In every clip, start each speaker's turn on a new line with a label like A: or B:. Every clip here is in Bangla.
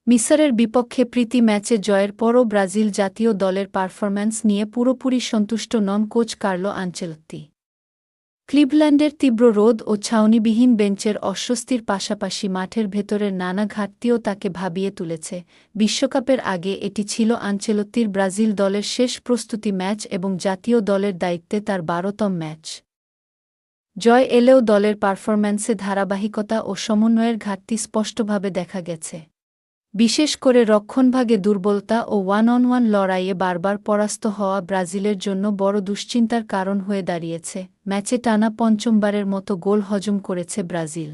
A: মিসরের বিপক্ষে প্রীতি ম্যাচে জয়ের পরও ব্রাজিল জাতীয় দলের পারফরম্যান্স নিয়ে পুরোপুরি সন্তুষ্ট নন কোচ কার্লো আনচেলত্তি। ক্লিভল্যান্ডের তীব্র রোদ ও ছাউনিবিহীন বেঞ্চের অস্বস্তির পাশাপাশি মাঠের ভেতরের নানা ঘাটতিও তাকে ভাবিয়ে তুলেছে। বিশ্বকাপের আগে এটি ছিল আনচেলত্তির ব্রাজিল দলের শেষ প্রস্তুতি ম্যাচ এবং জাতীয় দলের দায়িত্বে তার ১২তম ম্যাচ। জয় এলেও দলের পারফরম্যান্সে ধারাবাহিকতা ও সমন্বয়ের ঘাটতি স্পষ্টভাবে দেখা গেছে। বিশেষ করে রক্ষণভাগে দুর্বলতা ও ওয়ান-অন-ওয়ান লড়াইয়ে বারবার পরাস্ত হওয়া ব্রাজিলের জন্য বড় দুশ্চিন্তার কারণ হয়ে দাঁড়িয়েছে। ম্যাচে টানা পঞ্চমবারের মতো গোল হজম করেছে ব্রাজিল।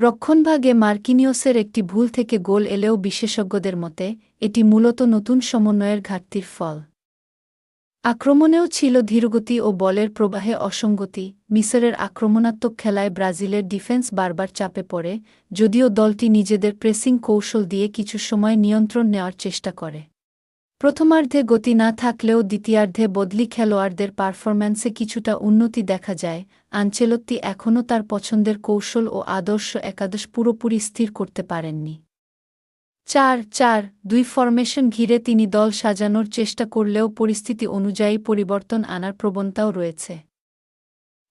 A: রক্ষণভাগে মার্কিনিওসের একটি ভুল থেকে গোল এলেও বিশেষজ্ঞদের মতে এটি মূলত নতুন সমন্বয়ের ঘাটতির ফল। আক্রমণেও ছিল ধীরগতি ও বলের প্রবাহে অসঙ্গতি। মিসরের আক্রমণাত্মক খেলায় ব্রাজিলের ডিফেন্স বারবার চাপে পড়ে, যদিও দলটি নিজেদের প্রেসিং কৌশল দিয়ে কিছু সময় নিয়ন্ত্রণ নেওয়ার চেষ্টা করে। প্রথমার্ধে গতি না থাকলেও দ্বিতীয়ার্ধে বদলি খেলোয়াড়দের পারফরম্যান্সে কিছুটা উন্নতি দেখা যায়। আনচেলত্তি এখনও তার পছন্দের কৌশল ও আদর্শ একাদশ পুরোপুরি স্থির করতে পারেননি। ৪-৪-২ ফরমেশন ঘিরে তিনি দল সাজানোর চেষ্টা করলেও পরিস্থিতি অনুযায়ী পরিবর্তন আনার প্রবণতাও রয়েছে।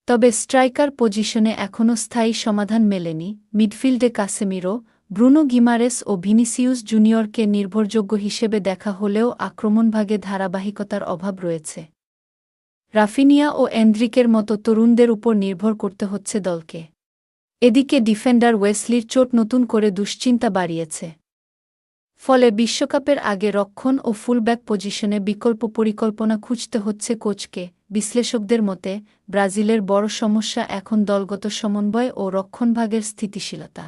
A: তবে স্ট্রাইকার পজিশনে এখনও স্থায়ী সমাধান মেলেনি। মিডফিল্ডে কাসেমিরো, ব্রুনো গিমারেস ও ভিনিসিউস জুনিয়রকে নির্ভরযোগ্য হিসেবে দেখা হলেও আক্রমণভাগে ধারাবাহিকতার অভাব রয়েছে। রাফিনিয়া ও এন্ড্রিকের মতো তরুণদের উপর নির্ভর করতে হচ্ছে দলকে। এদিকে ডিফেন্ডার ওয়েসলির চোট নতুন করে দুশ্চিন্তা বাড়িয়েছে। ফলে বিশ্বকাপের আগে রক্ষণ ও ফুলব্যাক পজিশনে বিকল্প পরিকল্পনা খুঁজতে হচ্ছে কোচকে। বিশ্লেষকদের মতে ব্রাজিলের বড় সমস্যা এখন দলগত সমন্বয় ও রক্ষণভাগের স্থিতিশীলতা।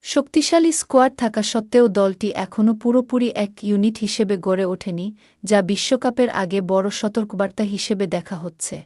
A: শক্তিশালী স্কোয়াড থাকা সত্ত্বেও দলটি এখনও পুরোপুরি এক ইউনিট হিসেবে গড়ে ওঠেনি, যা বিশ্বকাপের আগে বড় সতর্কবার্তা হিসেবে দেখা হচ্ছে।